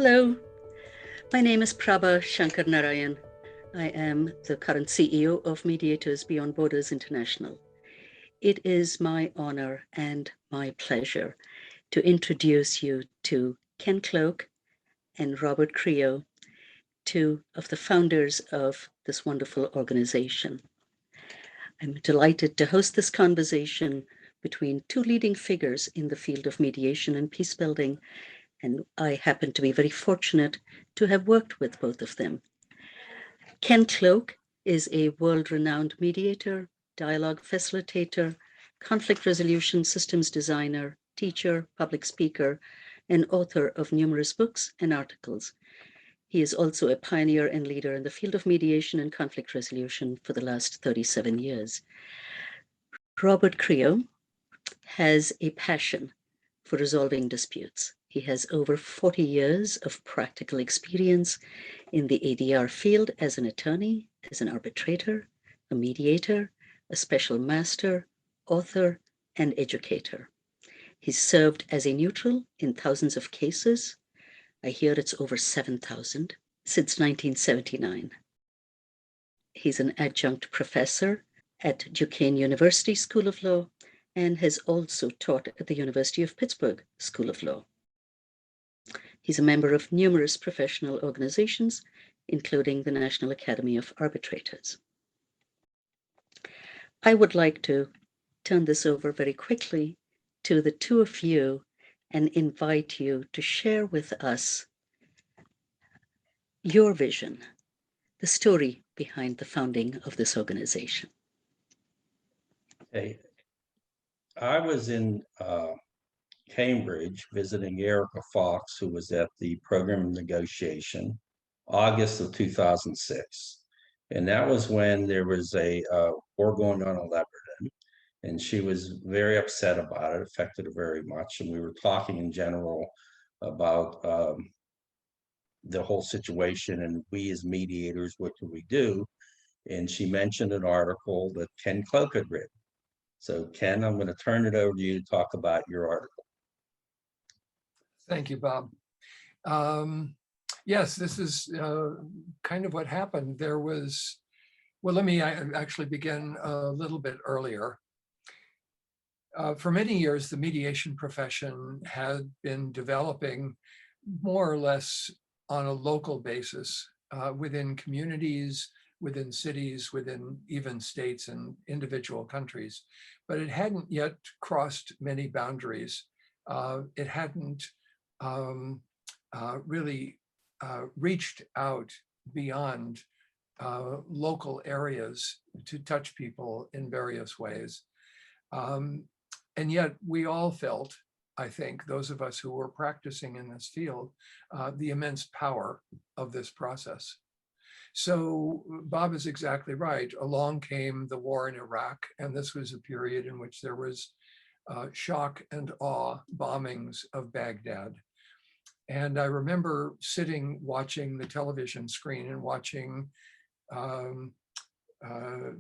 Hello, my name is Prabha Shankar Narayan. I am the current CEO of Mediators Beyond Borders International. It is my honor and my pleasure to introduce you to Ken Cloke and Robert Creo, two of the founders of this wonderful organization. I'm delighted to host this conversation between two leading figures in the field of mediation and peace building, and I happen to be very fortunate to have worked with both of them. Ken Cloke is a world-renowned mediator, dialogue facilitator, conflict resolution systems designer, teacher, public speaker, and author of numerous books and articles. He is also a pioneer and leader in the field of mediation and conflict resolution for the last 37 years. Robert Creo has a passion for resolving disputes. He has over 40 years of practical experience in the ADR field as an attorney, as an arbitrator, a mediator, a special master, author, and educator. He's served as a neutral in thousands of cases. I hear it's over 7,000 since 1979. He's an adjunct professor at Duquesne University School of Law and has also taught at the University of Pittsburgh School of Law. He's a member of numerous professional organizations, including the National Academy of Arbitrators. I would like to turn this over very quickly to the two of you and invite you to share with us your vision, the story behind the founding of this organization. Hey, I was in Cambridge visiting Erica Fox, who was at the program of negotiation, August of 2006. And that was when there was a war going on in Lebanon. And she was very upset about it, affected her very much. And we were talking in general about the whole situation and we as mediators, what can we do? And she mentioned an article that Ken Cloke had written. So Ken, I'm going to turn it over to you to talk about your article. Thank you, Bob. Yes, this is kind of what happened. There was, well, let me actually begin a little bit earlier. For many years, the mediation profession had been developing more or less on a local basis within communities, within cities, within even states and individual countries, but it hadn't yet crossed many boundaries. It hadn't really reached out beyond local areas to touch people in various ways. And yet we all felt, I think, those of us who were practicing in this field, the immense power of this process. So Bob is exactly right. Along came the war in Iraq, and this was a period in which there was shock and awe bombings of Baghdad. And I remember sitting watching the television screen and watching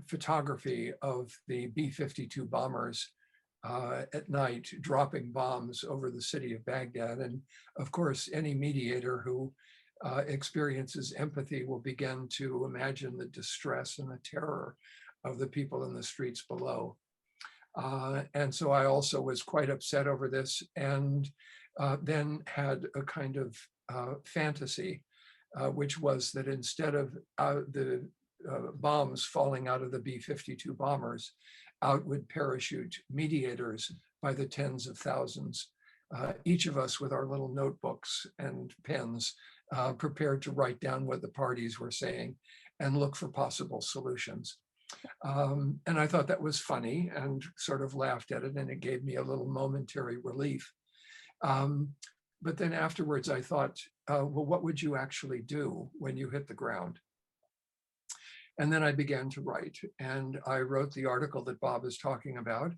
photography of the B-52 bombers at night dropping bombs over the city of Baghdad. And of course, any mediator who experiences empathy will begin to imagine the distress and the terror of the people in the streets below. And so I also was quite upset over this, and then had a kind of fantasy, which was that instead of the bombs falling out of the B-52 bombers, out would parachute mediators by the tens of thousands, each of us with our little notebooks and pens, prepared to write down what the parties were saying and look for possible solutions. And I thought that was funny and sort of laughed at it, and it gave me a little momentary relief. But then afterwards I thought, well, what would you actually do when you hit the ground? And then I began to write, and I wrote the article that Bob is talking about,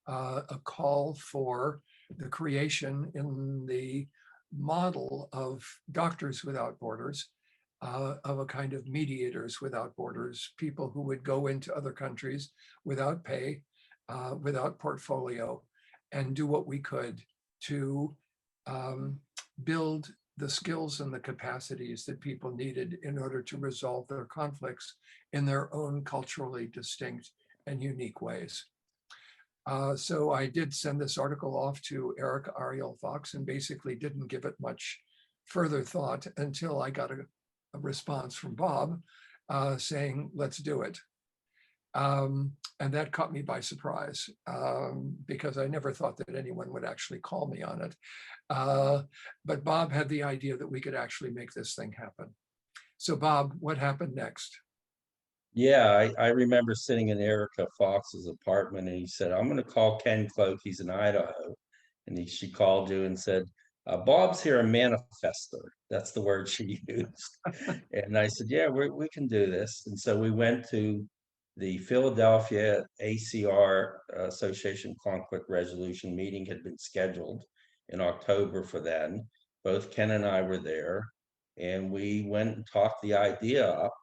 a call for the creation in the model of Doctors Without Borders, of a kind of mediators without borders, people who would go into other countries without pay, without portfolio, and do what we could to build the skills and the capacities that people needed in order to resolve their conflicts in their own culturally distinct and unique ways. So I did send this article off to Eric Ariel Fox and basically didn't give it much further thought until I got a response from Bob saying, let's do it. And that caught me by surprise because I never thought that anyone would actually call me on it. But Bob had the idea that we could actually make this thing happen. So Bob, what happened next? Yeah, I remember sitting in Erica Fox's apartment, and he said, I'm going to call Ken Cloke. He's in Idaho. And she called you and said, Bob's here, a manifester. That's the word she used. And I said, yeah, we can do this. And so we went to the Philadelphia ACR Association Conflict Resolution meeting had been scheduled in October for then. Both Ken and I were there, and we went and talked the idea up.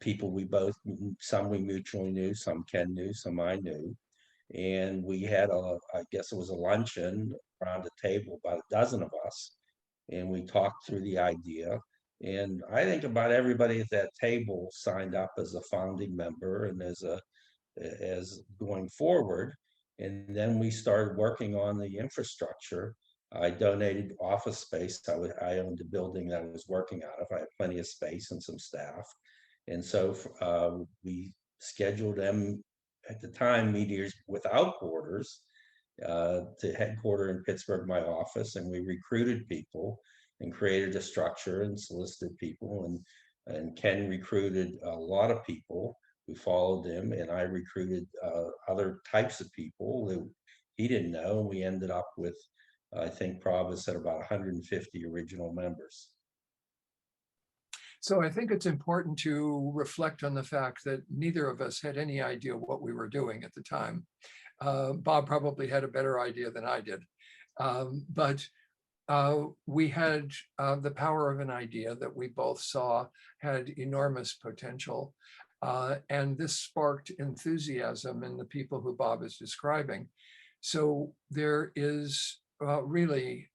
People some we mutually knew, some Ken knew, some I knew. And we had I guess it was a luncheon around a table, about a dozen of us. And we talked through the idea. And I think about everybody at that table signed up as a founding member and as going forward. And then we started working on the infrastructure. I donated office space. I owned a building that I was working out of. I had plenty of space and some staff. And so we scheduled them at the time, Meteors Without Borders, to headquarter in Pittsburgh, my office, and we recruited people and created a structure and solicited people. And Ken recruited a lot of people who followed him, and I recruited other types of people that he didn't know. And we ended up with, I think, Prabha said about 150 original members. So I think it's important to reflect on the fact that neither of us had any idea what we were doing at the time. Bob probably had a better idea than I did. But we had the power of an idea that we both saw had enormous potential. And this sparked enthusiasm in the people who Bob is describing. So there is really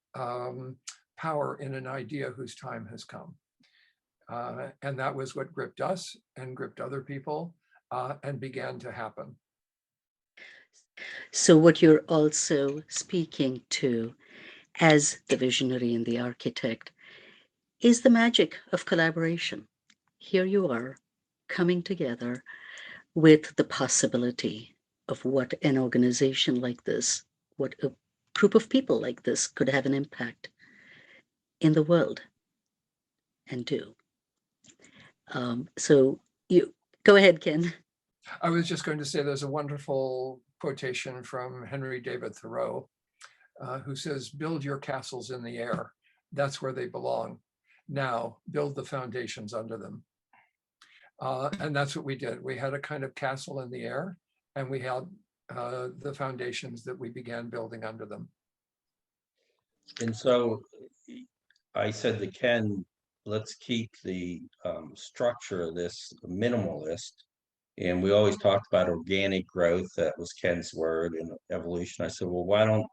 power in an idea whose time has come. And that was what gripped us and gripped other people and began to happen. So what you're also speaking to as the visionary and the architect is the magic of collaboration. Here you are coming together with the possibility of what an organization like this, what a group of people like this could have an impact in the world and do. So you go ahead, Ken. I was just going to say there's a wonderful quotation from Henry David Thoreau, who says, build your castles in the air. That's where they belong. Now build the foundations under them. And that's what we did. We had a kind of castle in the air, and we had the foundations that we began building under them. And so I said to Ken, let's keep the structure of this minimalist. And we always talked about organic growth. That was Ken's word, and evolution. I said, well, why don't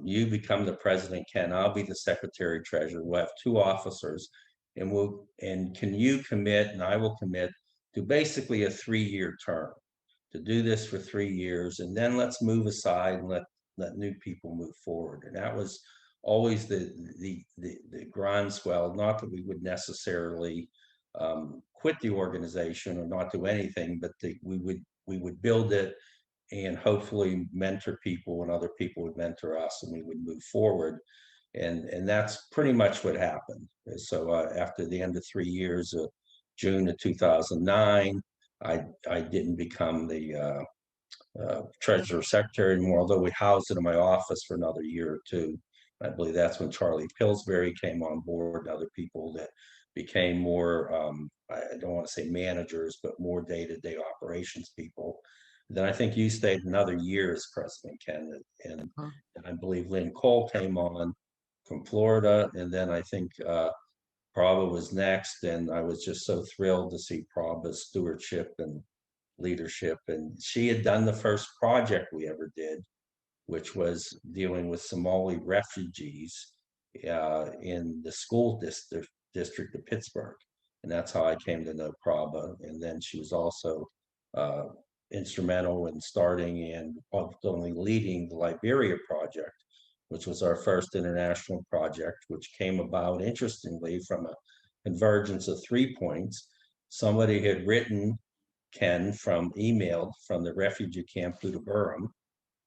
you become the president, Ken? I'll be the secretary treasurer. We'll have two officers, and can you commit, and I will commit to basically a 3-year term to do this for 3 years, and then let's move aside and let new people move forward. And that was always the groundswell. Not that we would necessarily quit the organization or not do anything, but we would build it and hopefully mentor people, and other people would mentor us, and we would move forward. And that's pretty much what happened. So after the end of 3 years, June of 2009, I didn't become the treasurer secretary anymore, although we housed it in my office for another year or two. I believe that's when Charlie Pillsbury came on board, and other people that became more, I don't want to say managers, but more day-to-day operations people. Then I think you stayed another year as president, Ken, and I believe Lynn Cole came on from Florida, and then I think Prabha was next, and I was just so thrilled to see Prabha's stewardship and leadership. And she had done the first project we ever did, which was dealing with Somali refugees in the school district of Pittsburgh. And that's how I came to know Prabha. And then she was also uh, instrumental in starting and ultimately leading the Liberia project, which was our first international project, which came about, interestingly, from a convergence of 3 points. Somebody had written Ken from emailed from the refugee camp Budaburam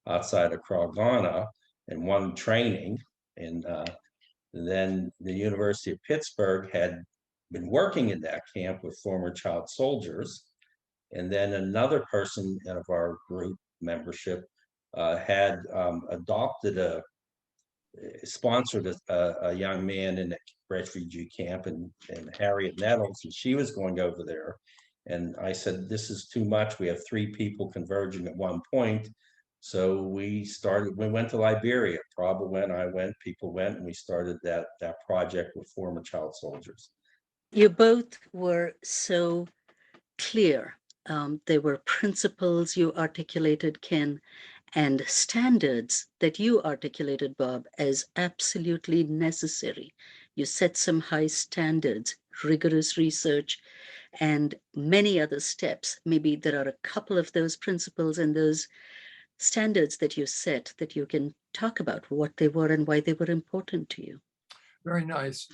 outside of Creo and wanted training. And then the University of Pittsburgh had been working in that camp with former child soldiers. And then another person of our group membership had adopted sponsored a young man in a refugee camp and Harriet Nettles, and she was going over there. And I said, this is too much. We have 3 people converging at one point. So we went to Liberia. Prabha went, I went, people went, and we started that project with former child soldiers. You both were so clear. There were principles you articulated, Ken, and standards that you articulated, Bob, as absolutely necessary. You set some high standards, rigorous research, and many other steps. Maybe there are a couple of those principles and those standards that you set that you can talk about what they were and why they were important to you. Very nice.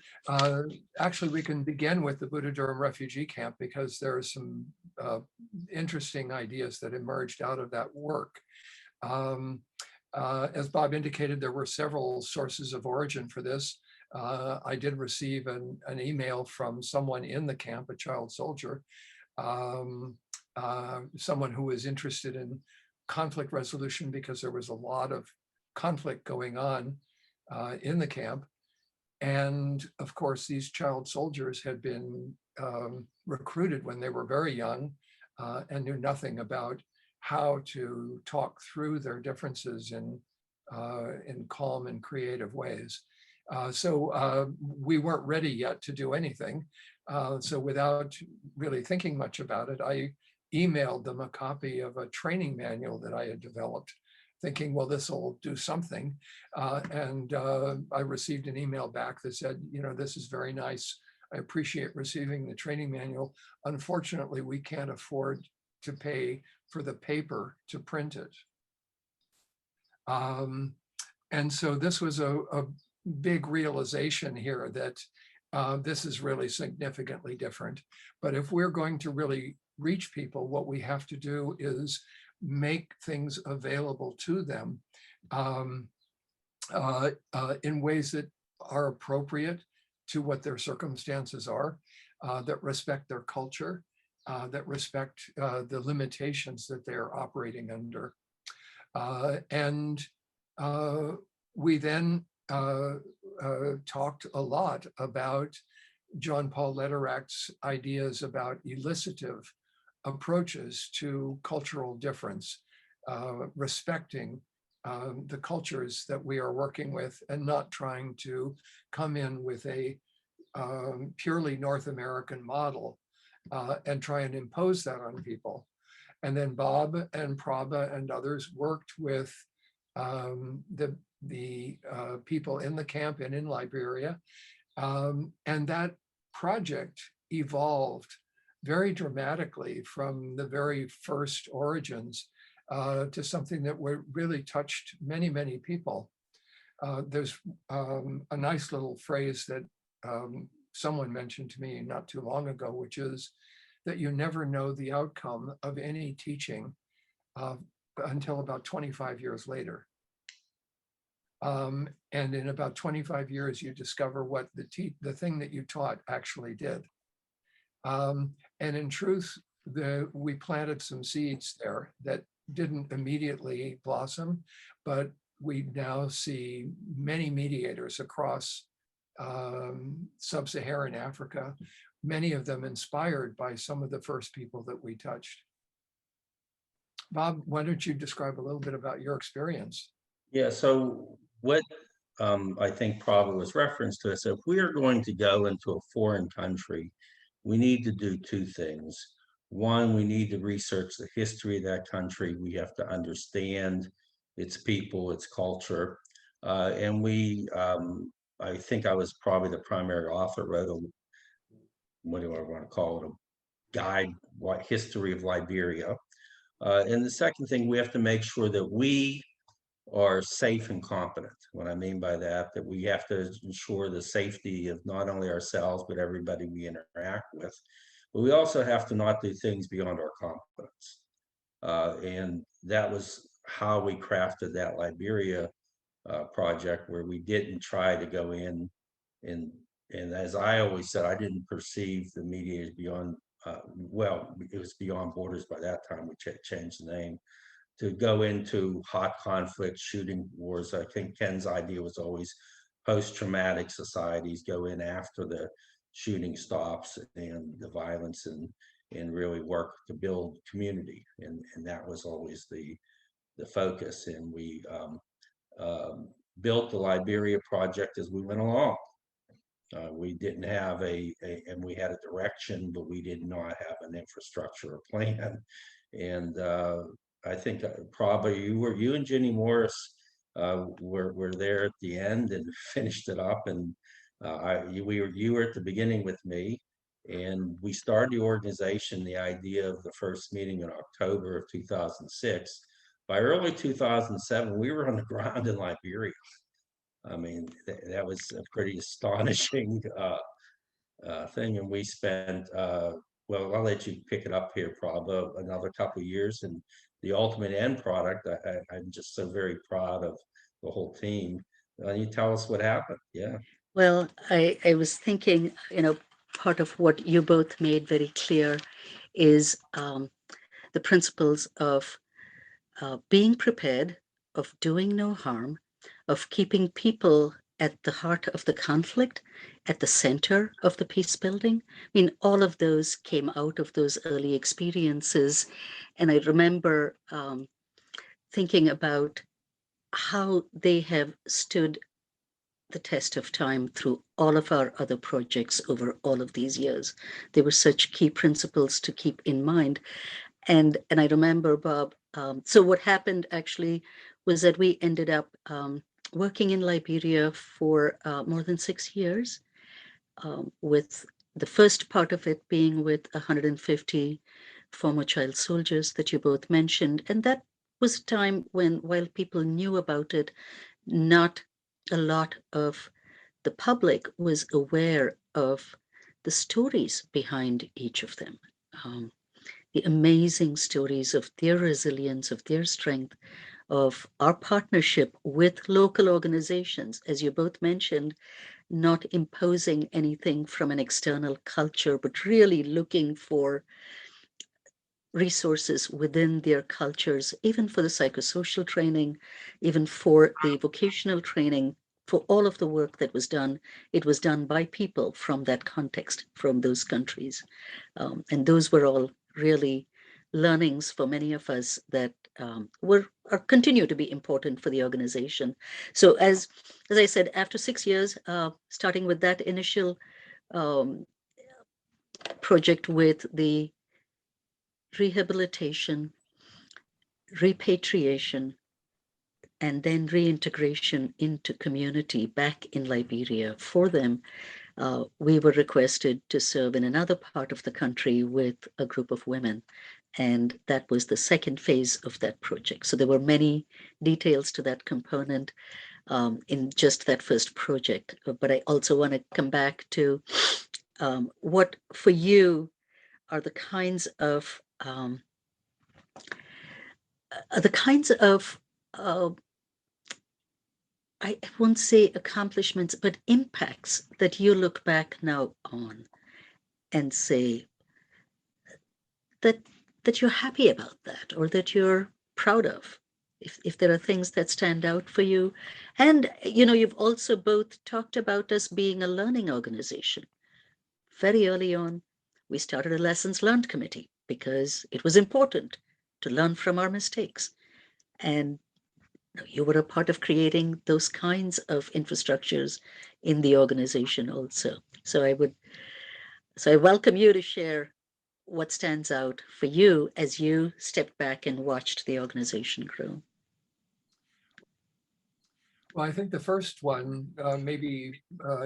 Actually, we can begin with the Buddha Durham refugee camp because there are some interesting ideas that emerged out of that work. As Bob indicated, there were several sources of origin for this. I did receive an email from someone in the camp, a child soldier, someone who was interested in conflict resolution because there was a lot of conflict going on in the camp. And of course, these child soldiers had been recruited when they were very young and knew nothing about how to talk through their differences in calm and creative ways. So we weren't ready yet to do anything. So without really thinking much about it, I emailed them a copy of a training manual that I had developed, thinking, well, this will do something. And I received an email back that said, you know, this is very nice. I appreciate receiving the training manual. Unfortunately, we can't afford to pay for the paper to print it. And so this was a big realization here that this is really significantly different. But if we're going to really reach people, what we have to do is make things available to them in ways that are appropriate to what their circumstances are, that respect their culture, that respect the limitations that they're operating under. And we then talked a lot about John Paul Lederach's ideas about elicitive approaches to cultural difference, respecting the cultures that we are working with and not trying to come in with a purely North American model and try and impose that on people. And then Bob and Prabha and others worked with the people in the camp and in Liberia. And that project evolved very dramatically from the very first origins to something that really touched many, many people. There's a nice little phrase that someone mentioned to me not too long ago, which is that you never know the outcome of any teaching until about 25 years later. And in about 25 years, you discover what the thing that you taught actually did. And in truth, we planted some seeds there that didn't immediately blossom, but we now see many mediators across sub-Saharan Africa, many of them inspired by some of the first people that we touched. Bob, why don't you describe a little bit about your experience? Yeah, so what I think Prabha was referenced to is if we are going to go into a foreign country, we need to do 2 things. One, we need to research the history of that country. We have to understand its people, its culture, and we I think I was probably the primary author, wrote a, what do I want to call it, a guide, what history of Liberia. And the second thing, we have to make sure that we are safe and competent. What I mean by that, that we have to ensure the safety of not only ourselves, but everybody we interact with. But we also have to not do things beyond our competence. And that was how we crafted that Liberia project, where we didn't try to go in and as I always said, I didn't perceive the mediators beyond well, it was beyond borders by that time. We changed the name to go into hot conflict, shooting wars. I think Ken's idea was always post-traumatic societies go in after the shooting stops and the violence and really work to build community. And that was always the focus. And we built the Liberia project as we went along. We didn't have and we had a direction, but we did not have an infrastructure or plan. And I think probably you and Jenny Morris were there at the end and finished it up. And you were at the beginning with me, and we started the organization. The idea of the first meeting in October of 2006. By early 2007, we were on the ground in Liberia. I mean, that was a pretty astonishing thing. And we spent, well, I'll let you pick it up here, probably another couple of years. And the ultimate end product, I'm just so very proud of the whole team. You tell us what happened. Yeah. Well, I was thinking, part of what you both made very clear is the principles of being prepared, of doing no harm, of keeping people at the heart of the conflict, at the center of the peace building. I mean, all of those came out of those early experiences. And I remember thinking about how they have stood the test of time through all of our other projects over all of these years. They were such key principles to keep in mind. And I remember, Bob, so what happened actually was that we ended up working in Liberia for more than 6 years, with the first part of it being with 150 former child soldiers that you both mentioned. And that was a time when, while people knew about it, not a lot of the public was aware of the stories behind each of them. The amazing stories of their resilience, of their strength, of our partnership with local organizations, as you both mentioned, not imposing anything from an external culture, but really looking for resources within their cultures, even for the psychosocial training, even for the vocational training, for all of the work that was done. It was done by people from that context, from those countries. And those were all really learnings for many of us that continue to be important for the organization. So as I said, after 6 years, starting with that initial project with the rehabilitation, repatriation, and then reintegration into community back in Liberia for them, we were requested to serve in another part of the country with a group of women. And that was the second phase of that project. So there were many details to that component in just that first project. But I also want to come back to what for you are the kinds of I won't say accomplishments, but impacts that you look back now on and say that you're happy about that, or that you're proud of, if there are things that stand out for you. And you've also both talked about us being a learning organization. Very early on, we started a lessons learned committee because it was important to learn from our mistakes. And you were a part of creating those kinds of infrastructures in the organization also. So I welcome you to share what stands out for you as you stepped back and watched the organization grow. Well, I think the first one maybe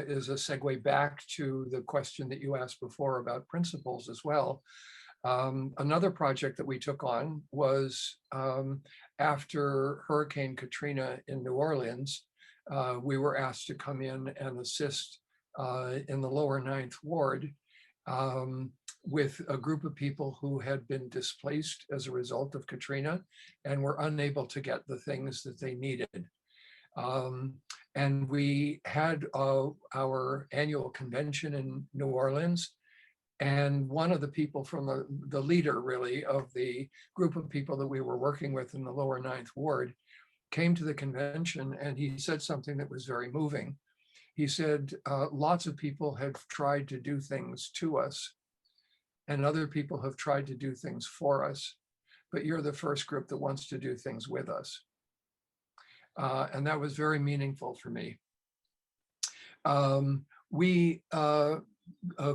is a segue back to the question that you asked before about principles as well. Another project that we took on was after Hurricane Katrina in New Orleans, we were asked to come in and assist in the lower Ninth Ward with a group of people who had been displaced as a result of Katrina and were unable to get the things that they needed. And we had our annual convention in New Orleans. And one of the people from the leader, really, of the group of people that we were working with in the lower Ninth Ward came to the convention, and he said something that was very moving. He said, lots of people have tried to do things to us, and other people have tried to do things for us, but you're the first group that wants to do things with us. And that was very meaningful for me. We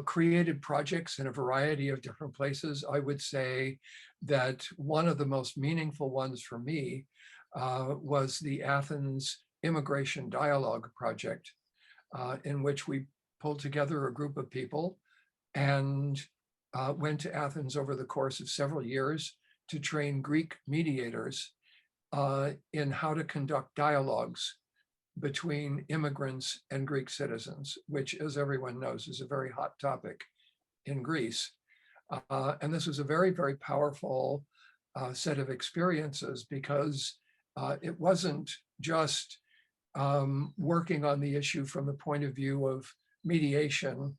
created projects in a variety of different places. I would say that one of the most meaningful ones for me was the Athens Immigration Dialogue Project, in which we pulled together a group of people and went to Athens over the course of several years to train Greek mediators in how to conduct dialogues between immigrants and Greek citizens, which, as everyone knows, is a very hot topic in Greece. And this was a very, very powerful set of experiences because it wasn't just working on the issue from the point of view of mediation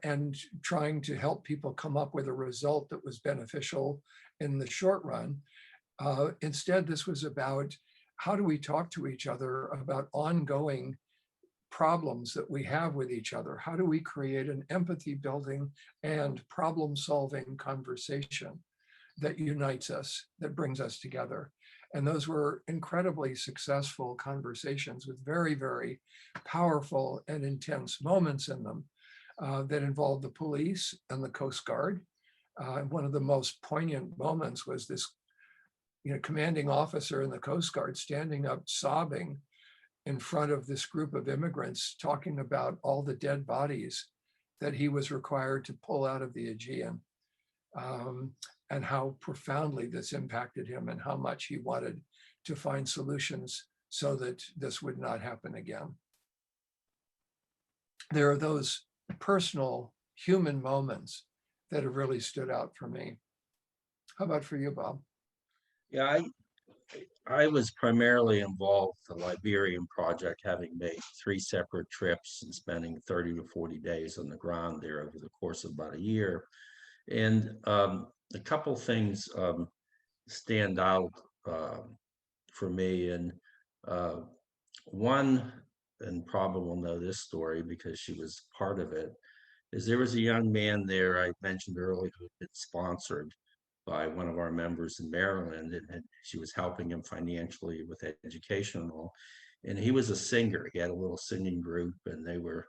and trying to help people come up with a result that was beneficial in the short run. Instead, this was about how do we talk to each other about ongoing problems that we have with each other? How do we create an empathy building and problem solving conversation that unites us, that brings us together? And those were incredibly successful conversations with very, very powerful and intense moments in them that involved the police and the Coast Guard. One of the most poignant moments was this commanding officer in the Coast Guard standing up sobbing in front of this group of immigrants, talking about all the dead bodies that he was required to pull out of the Aegean, and how profoundly this impacted him and how much he wanted to find solutions so that this would not happen again. There are those personal human moments that have really stood out for me. How about for you, Bob? Yeah, I was primarily involved with the Liberian project, having made 3 separate trips and spending 30 to 40 days on the ground there over the course of about a year. And a couple things stand out for me. And one, and Prabha will know this story because she was part of it, is there was a young man there I mentioned earlier who had been sponsored by one of our members in Maryland, and she was helping him financially with education and all. And he was a singer. He had a little singing group, and they were,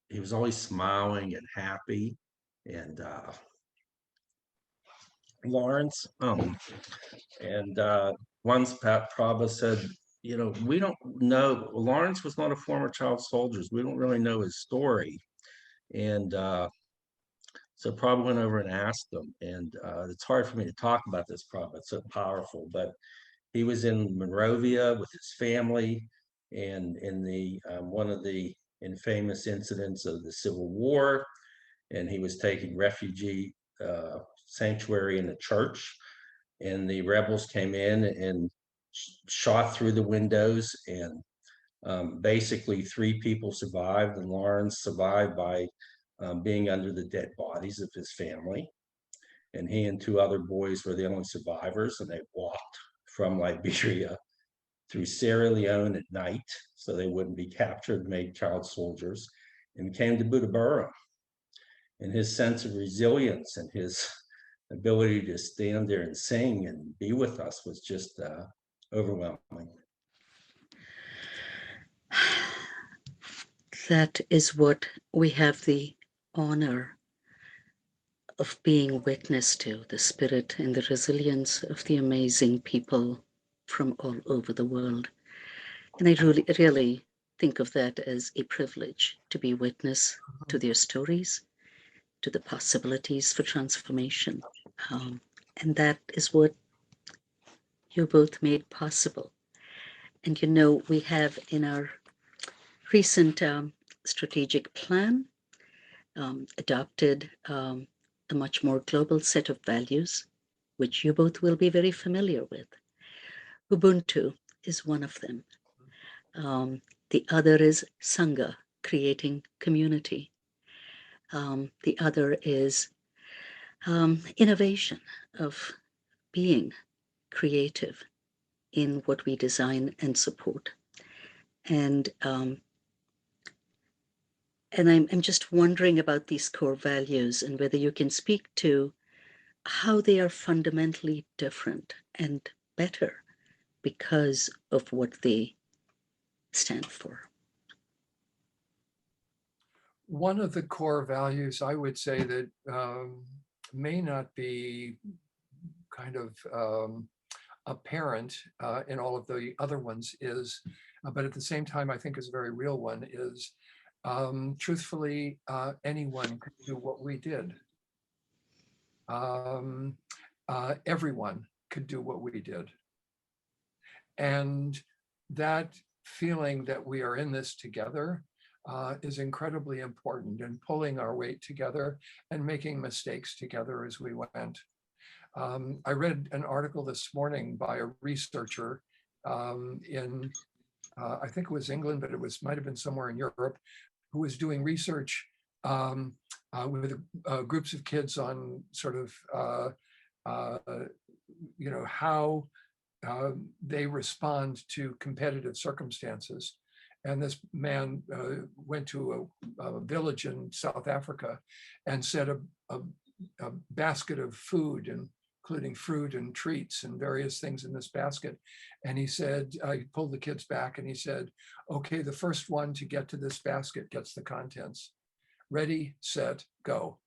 he was always smiling and happy. And Lawrence, and once Pat Prabha said, we don't know, Lawrence was not a former child soldier. We don't really know his story. And so Prabha went over and asked him, and it's hard for me to talk about this, Prabha, it's so powerful, but he was in Monrovia with his family, and in the one of the infamous incidents of the Civil War, and he was taking refugee sanctuary in a church, and the rebels came in and shot through the windows, and basically 3 people survived, and Lawrence survived by being under the dead bodies of his family. And he and 2 other boys were the only survivors, and they walked from Liberia through Sierra Leone at night so they wouldn't be captured, made child soldiers, and came to Butabura. And his sense of resilience and his ability to stand there and sing and be with us was just overwhelming. That is what we have the honor of being witness to, the spirit and the resilience of the amazing people from all over the world. And I really think of that as a privilege to be witness to their stories, to the possibilities for transformation. Um, and that is what you both made possible. And we have in our recent strategic plan adopted a much more global set of values, which you both will be very familiar with. Ubuntu is one of them. The other is Sangha, creating community. The other is innovation, of being creative in what we design and support. And I'm just wondering about these core values and whether you can speak to how they are fundamentally different and better because of what they stand for. One of the core values I would say that may not be kind of apparent in all of the other ones is, but at the same time, I think is a very real one, is truthfully, anyone could do what we did. Everyone could do what we did. And that feeling that we are in this together is incredibly important, and pulling our weight together and making mistakes together as we went. I read an article this morning by a researcher in, I think it was England, but might have been somewhere in Europe, who was doing research with groups of kids on sort of, how they respond to competitive circumstances. And this man went to a village in South Africa and set a basket of food, including fruit and treats and various things in this basket. And he said, he pulled the kids back and he said, okay, the first one to get to this basket gets the contents. Ready, set, go.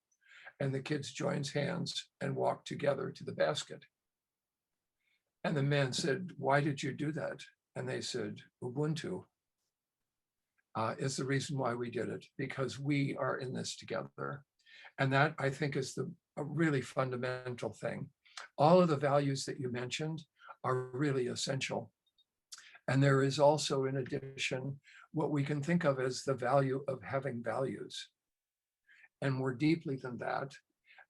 And the kids joined hands and walked together to the basket. And the man said, why did you do that? And they said, Ubuntu is the reason why we did it, because we are in this together. And that, I think, is a really fundamental thing. All of the values that you mentioned are really essential. And there is also, in addition, what we can think of as the value of having values. And more deeply than that,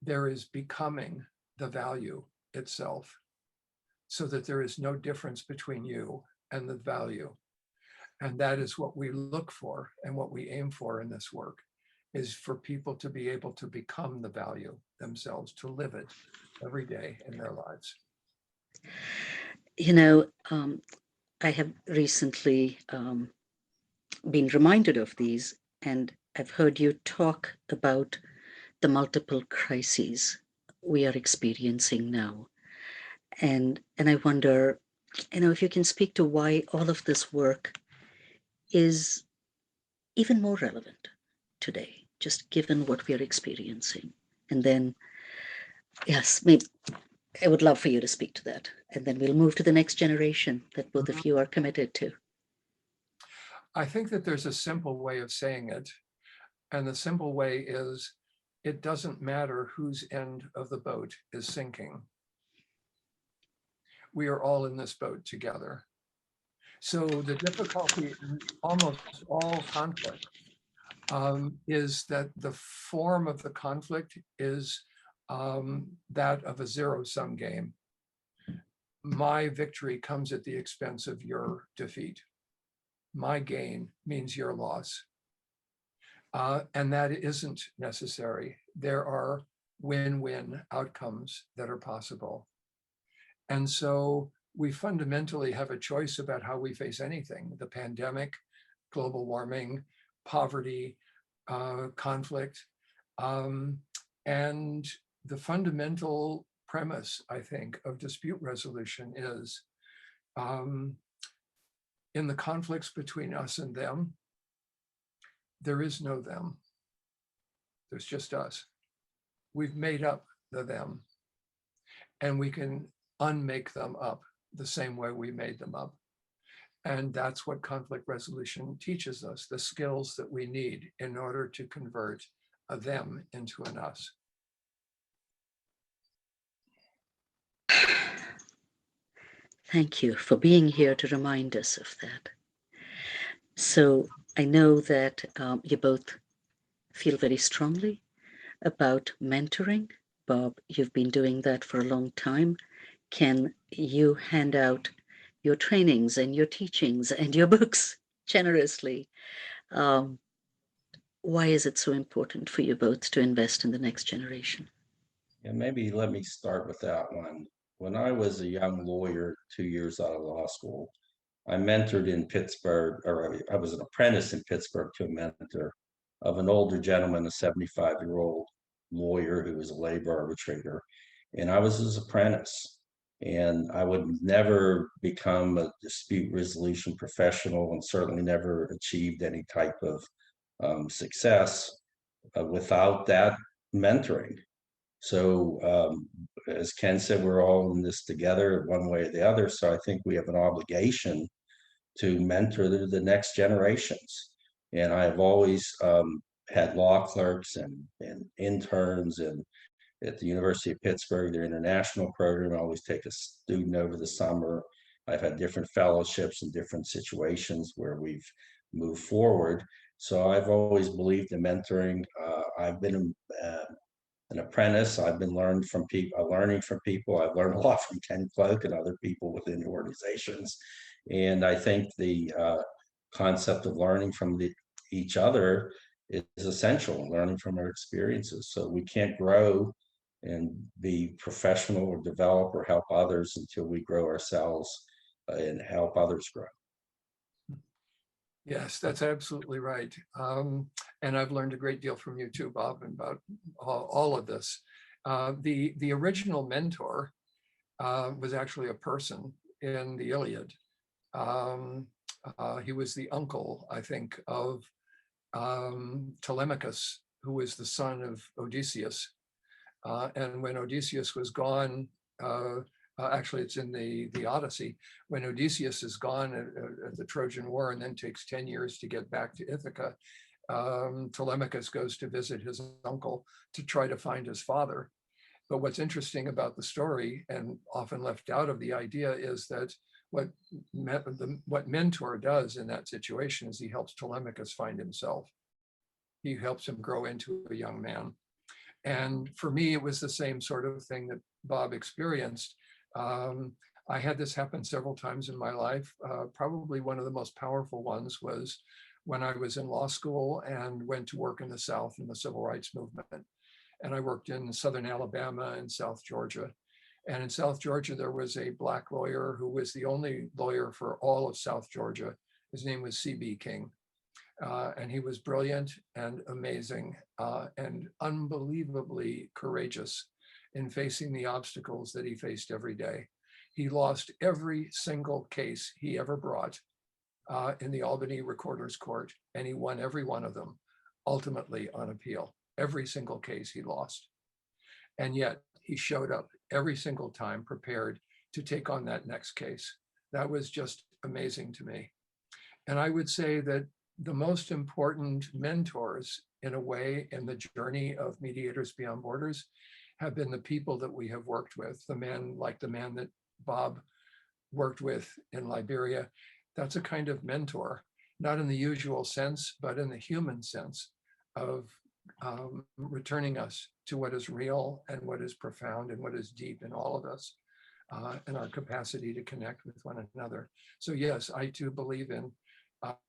there is becoming the value itself, so that there is no difference between you and the value. And that is what we look for and what we aim for in this work, is for people to be able to become the value themselves, to live it every day in their lives. I have recently been reminded of these, and I've heard you talk about the multiple crises we are experiencing now. And I wonder, if you can speak to why all of this work is even more relevant today, just given what we are experiencing. And then, yes, maybe I would love for you to speak to that. And then we'll move to the next generation that both of you are committed to. I think that there's a simple way of saying it. And the simple way is, it doesn't matter whose end of the boat is sinking. We are all in this boat together. So the difficulty in almost all conflict is that the form of the conflict is that of a zero-sum game. My victory comes at the expense of your defeat. My gain means your loss. And that isn't necessary. There are win-win outcomes that are possible. And so we fundamentally have a choice about how we face anything: the pandemic, global warming, poverty, conflict. And the fundamental premise, I think, of dispute resolution is in the conflicts between us and them, there is no them. There's just us. We've made up the them, and we can unmake them up the same way we made them up. And that's what conflict resolution teaches us, the skills that we need in order to convert a them into an us. Thank you for being here to remind us of that. So I know that you both feel very strongly about mentoring. Bob, you've been doing that for a long time. Can you hand out your trainings and your teachings and your books generously? Why is it so important for you both to invest in the next generation? And maybe let me start with that one. When I was a young lawyer, 2 years out of law school, I mentored in Pittsburgh, or I was an apprentice in Pittsburgh to a mentor of an older gentleman, a 75-year-old lawyer who was a labor arbitrator. And I was his apprentice. And I would never become a dispute resolution professional and certainly never achieved any type of success without that mentoring. So, as Ken said, we're all in this together one way or the other. So I think we have an obligation to mentor the next generations. And I've always had law clerks and interns, and at the University of Pittsburgh, their international program, I always take a student over the summer. I've had different fellowships in different situations where we've moved forward. So I've always believed in mentoring. I've been an apprentice. I've been learning from people. I've learned a lot from Ken Cloke and other people within the organizations. And I think the concept of learning from each other is essential, learning from our experiences. So we can't grow and be professional or develop or help others until we grow ourselves and help others grow. Yes, that's absolutely right. And I've learned a great deal from you too, Bob, about all of this. The original mentor was actually a person in the Iliad. He was the uncle, I think, of Telemachus, who was the son of Odysseus. And when Odysseus was gone, actually it's in the Odyssey, when Odysseus is gone at the Trojan War and then takes 10 years to get back to Ithaca, Telemachus goes to visit his uncle to try to find his father. But what's interesting about the story, and often left out of the idea, is that what mentor does in that situation is he helps Telemachus find himself. He helps him grow into a young man. And for me, it was the same sort of thing that Bob experienced. I had this happen several times in my life. Probably one of the most powerful ones was when I was in law school and went to work in the South in the civil rights movement. And I worked in Southern Alabama and South Georgia. And in South Georgia, there was a Black lawyer who was the only lawyer for all of South Georgia. His name was C.B. King. And he was brilliant and amazing and unbelievably courageous in facing the obstacles that he faced every day. He lost every single case he ever brought in the Albany Recorder's Court, and he won every one of them, ultimately on appeal. Every single case he lost. And yet he showed up every single time prepared to take on that next case. That was just amazing to me. And I would say that the most important mentors, in a way, in the journey of Mediators Beyond Borders have been the people that we have worked with, the man that Bob worked with in Liberia. That's a kind of mentor, not in the usual sense, but in the human sense of returning us to what is real and what is profound and what is deep in all of us and our capacity to connect with one another. So yes, I too believe in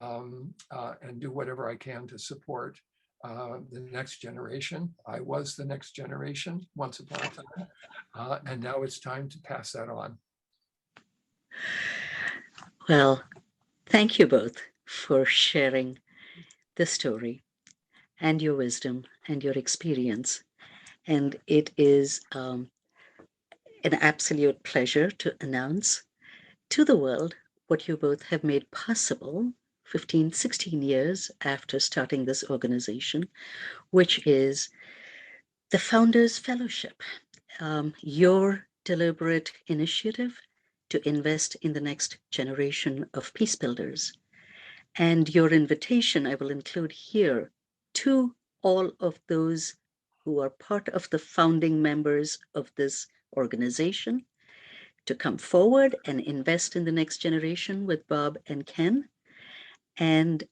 and do whatever I can to support the next generation. I was the next generation once upon a time, and now it's time to pass that on. Well, thank you both for sharing the story and your wisdom and your experience. And it is an absolute pleasure to announce to the world what you both have made possible 15, 16 years after starting this organization, which is the Founders Fellowship. Your deliberate initiative to invest in the next generation of peace builders. And your invitation, I will include here, to all of those who are part of the founding members of this organization to come forward and invest in the next generation with Bob and Ken. And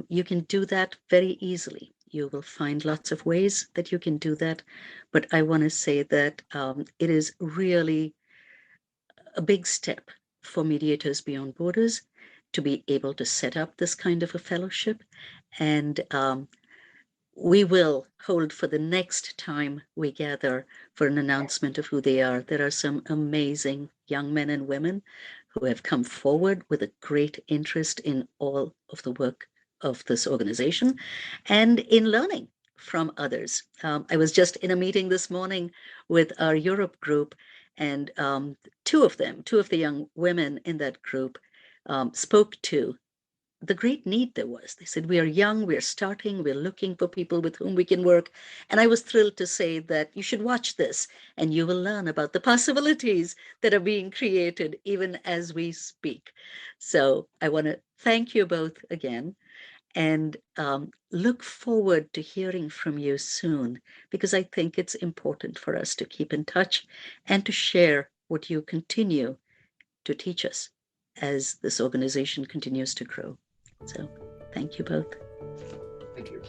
you can do that very easily. You will find lots of ways that you can do that. But I want to say that it is really a big step for Mediators Beyond Borders to be able to set up this kind of a fellowship. And we will hold for the next time we gather for an announcement of who they are. There are some amazing young men and women who have come forward with a great interest in all of the work of this organization and in learning from others. I was just in a meeting this morning with our Europe group, and two of the young women in that group spoke to the great need there was. They said, we are young, we're starting, we're looking for people with whom we can work. And I was thrilled to say that you should watch this and you will learn about the possibilities that are being created even as we speak. So I want to thank you both again and look forward to hearing from you soon, because I think it's important for us to keep in touch and to share what you continue to teach us as this organization continues to grow. So thank you both. Thank you.